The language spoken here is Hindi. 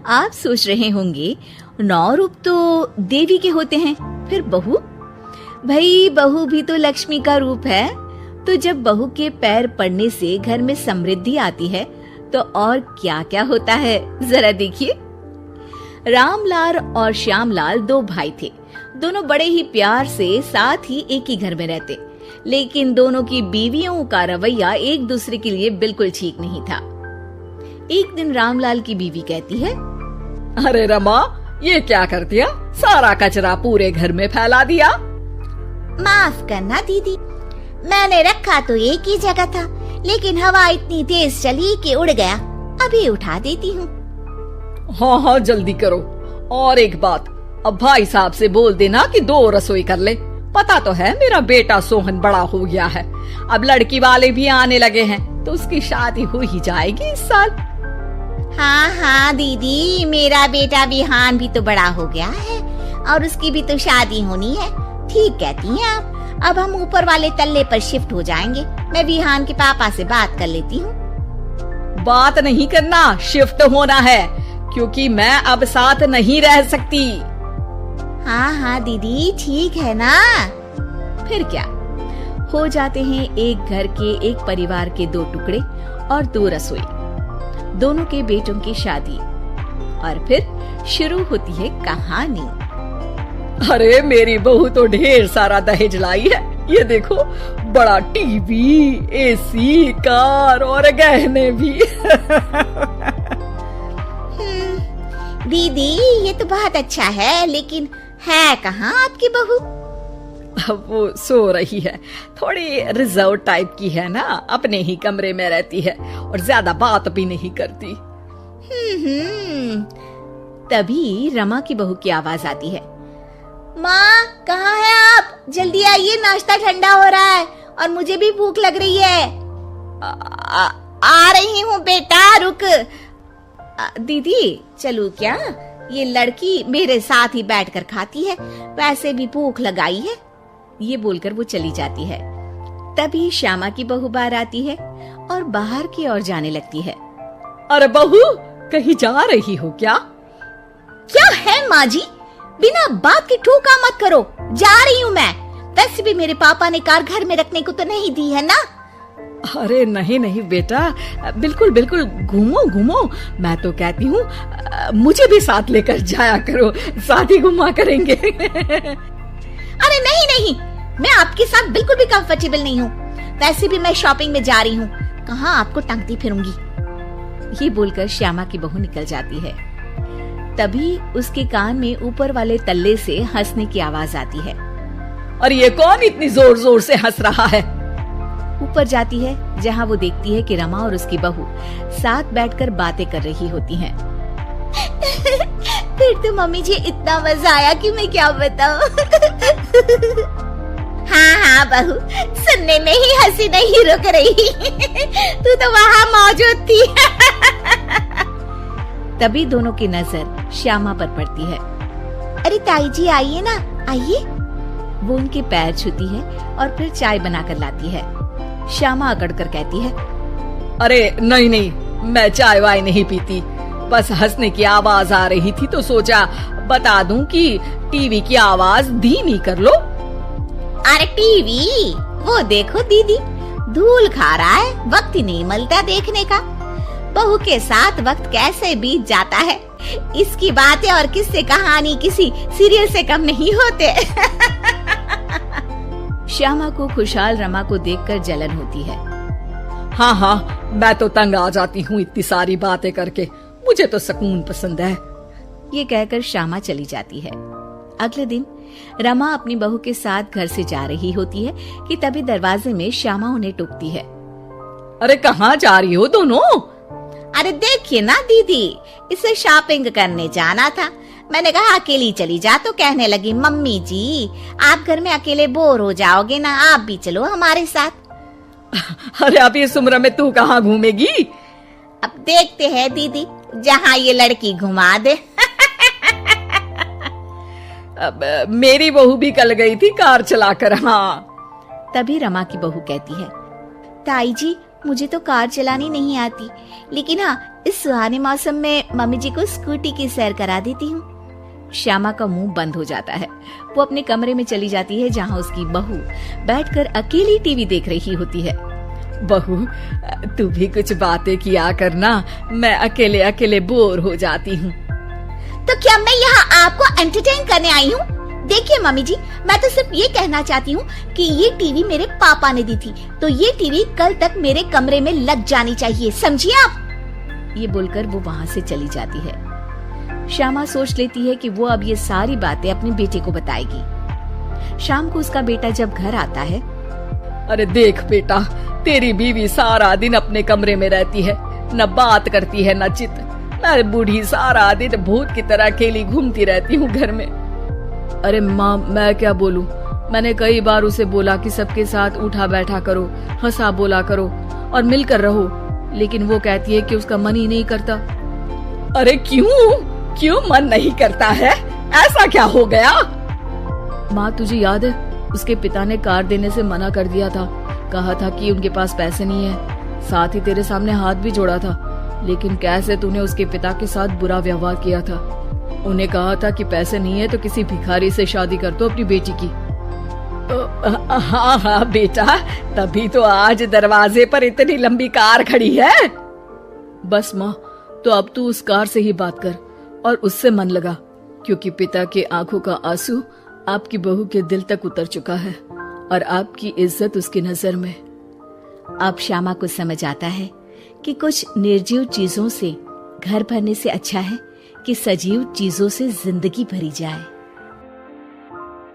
आप सोच रहे होंगे 9 रूप तो देवी के होते हैं, फिर बहू? भाई बहू भी तो लक्ष्मी का रूप है। तो जब बहू के पैर पड़ने से घर में समृद्धि आती है तो और क्या क्या होता है, जरा देखिए। रामलाल और श्यामलाल 2 भाई थे। दोनों बड़े ही प्यार से साथ ही एक ही घर में रहते, लेकिन दोनों की बीवियों का रवैया एक दूसरे के लिए बिल्कुल ठीक नहीं था। एक दिन रामलाल की बीवी कहती है, अरे रमा, ये क्या कर दिया? सारा कचरा पूरे घर में फैला दिया। माफ करना दीदी, मैंने रखा तो एक ही जगह था, लेकिन हवा इतनी तेज चली कि उड़ गया। अभी उठा देती हूँ। हाँ हाँ जल्दी करो। और एक बात, अब भाई साहब से बोल देना कि 2 रसोई कर ले। पता तो है मेरा बेटा सोहन बड़ा हो गया है, अब लड़की वाले भी आने लगे हैं, तो उसकी शादी हो ही जाएगी इस साल। हाँ हाँ दीदी, मेरा बेटा विहान भी तो बड़ा हो गया है और उसकी भी तो शादी होनी है। ठीक कहती हैं आप। अब हम ऊपर वाले तल्ले पर शिफ्ट हो जाएंगे। मैं विहान के पापा से बात कर लेती हूँ। बात नहीं करना, शिफ्ट होना है, क्योंकि मैं अब साथ नहीं रह सकती। हाँ हाँ दीदी, ठीक है ना। फिर क्या, हो जाते हैं एक घर के, एक परिवार के 2 टुकड़े और 2 रसोई, दोनों के बेटों की शादी। और फिर शुरू होती है कहानी। अरे मेरी बहू तो ढेर सारा दहेज लाई है। ये देखो, बड़ा टीवी, एसी, कार और गहने भी। दीदी ये तो बहुत अच्छा है, लेकिन है कहाँ आपकी बहू? वो सो रही है, थोड़ी रिजर्व टाइप की है ना, अपने ही कमरे में रहती है और ज्यादा बात भी नहीं करती। तभी रमा की बहू की आवाज आती है, माँ कहाँ है आप? जल्दी आइए, नाश्ता ठंडा हो रहा है और मुझे भी भूख लग रही है। आ रही हूँ बेटा, रुक। दीदी चलूं क्या? ये लड़की मेरे साथ ही बैठकर खाती है, वैसे भी भूख लगाई है। ये बोलकर वो चली जाती है। तभी श्यामा की बहू बाहर आती है और बाहर की ओर जाने लगती है। अरे बहू, कहीं जा रही हो क्या? क्या है माँ जी, बिना बात के ठोका मत करो। जा रही हूँ मैं। वैसे भी मेरे पापा ने कार घर में रखने को तो नहीं दी है ना। अरे नहीं नहीं बेटा, बिल्कुल बिल्कुल, घूमो घूमो। मैं तो कहती हूँ मुझे भी साथ लेकर जाया करो, साथ ही घुमा करेंगे। अरे नहीं नहीं, मैं आपके साथ बिल्कुल भी कंफर्टेबल नहीं हूँ। वैसे भी मैं शॉपिंग में जा रही हूँ, कहाँ आपको टांगती फिरूंगी। ये बोलकर श्यामा की बहू निकल जाती है। तभी उसके कान में ऊपर वाले तल्ले से हंसने की आवाज आती है। और ये कौन इतनी जोर जोर से हंस रहा है? ऊपर जाती है, जहाँ वो देखती है कि रमा और उसकी बहू साथ बैठकर बातें कर रही होती हैं। फिर तो मम्मी जी इतना मजा आया कि मैं क्या बताऊं। हाँ हाँ बहू, सुनने में ही हंसी नहीं रुक रही। तू तो वहाँ मौजूद थी। तभी दोनों की नजर श्यामा पर पड़ती है। अरे ताई जी आइए ना, आइए। वो उनके पैर छूती है और फिर चाय बनाकर लाती है। श्यामा अकड़कर कहती है, अरे नहीं नहीं, मैं चाय वाय नहीं पीती, बस हंसने की आवाज आ रही थी तो सोचा बता दूं कि टीवी की आवाज धीमी कर लो। अरे टीवी, वो देखो दीदी, धूल खा रहा है, वक्त ही नहीं मिलता देखने का। बहू के साथ वक्त कैसे बीत जाता है, इसकी बातें और किस्से कहानी किसी सीरियल से कम नहीं होते। श्यामा को खुशहाल रमा को देखकर जलन होती है। हाँ हाँ, मैं तो तंग आ जाती हूँ इतनी सारी बातें करके, मुझे तो सुकून पसंद है। ये कहकर श्यामा चली जाती है। अगले दिन रमा अपनी बहू के साथ घर से जा रही होती है कि तभी दरवाजे में श्यामा उन्हें टोकती है। अरे कहाँ जा रही हो दोनों? अरे देखिए ना दीदी, इसे शॉपिंग करने जाना था। मैंने कहा अकेली चली जा, तो कहने लगी मम्मी जी आप घर में अकेले बोर हो जाओगे ना, आप भी चलो हमारे साथ। अरे अब इस उम्र में तू कहाँ घूमेगी? अब देखते हैं दीदी, जहाँ ये लड़की घुमा दे। अब मेरी बहू भी कल गई थी कार चलाकर। हाँ। तभी रमा की बहू कहती है, ताई जी मुझे तो कार चलानी नहीं आती, लेकिन हाँ इस सुहाने मौसम में मम्मी जी को स्कूटी की सैर करा देती हूँ। श्यामा का मुंह बंद हो जाता है। वो अपने कमरे में चली जाती है जहाँ उसकी बहू बैठकर अकेली टीवी देख रही होती है। बहू, तू भी कुछ बातें किया करना, मैं अकेले अकेले बोर हो जाती हूँ। तो क्या मैं यहाँ आपको एंटरटेन करने आई हूँ? देखिए मम्मी जी, मैं तो सिर्फ ये कहना चाहती हूँ कि ये टीवी मेरे पापा ने दी थी, तो ये टीवी कल तक मेरे कमरे में लग जानी चाहिए, समझिए आप। ये बोलकर वो वहाँ से चली जाती है। श्यामा सोच लेती है कि वो अब ये सारी बातें अपने बेटे को बताएगी। शाम को उसका बेटा जब घर आता है। अरे देख बेटा, तेरी बीवी सारा दिन अपने कमरे में रहती है, न बात करती है न चित। मैं बूढ़ी सारा दिन भूत की तरह अकेली घूमती रहती हूँ घर में। अरे माँ, मैं क्या बोलूं? मैंने कई बार उसे बोला कि सबके साथ उठा बैठा करो, हंसा बोला करो और मिलकर रहो, लेकिन वो कहती है कि उसका मन ही नहीं करता। अरे क्यों मन नहीं करता है? ऐसा क्या हो गया? माँ, तुझे याद है उसके पिता ने कार देने से मना कर दिया था। कहा था कि उनके पास पैसे नहीं है, साथ ही तेरे सामने हाथ भी जोड़ा था, लेकिन कैसे तूने उसके पिता के साथ बुरा व्यवहार किया था। उन्हें कहा था कि पैसे नहीं है तो किसी भिखारी से शादी कर दो अपनी बेटी की। हाँ बेटा, तभी तो आज दरवाजे पर इतनी लंबी कार खड़ी है। बस माँ, तो अब तू उस कार से ही बात कर और उससे मन लगा, क्योंकि पिता के आंखों का आंसू आपकी बहू के दिल तक उतर चुका है और आपकी इज्जत उसकी नजर में। अब श्यामा को समझ आता है कि कुछ निर्जीव चीजों से घर भरने से अच्छा है कि सजीव चीजों से जिंदगी भरी जाए।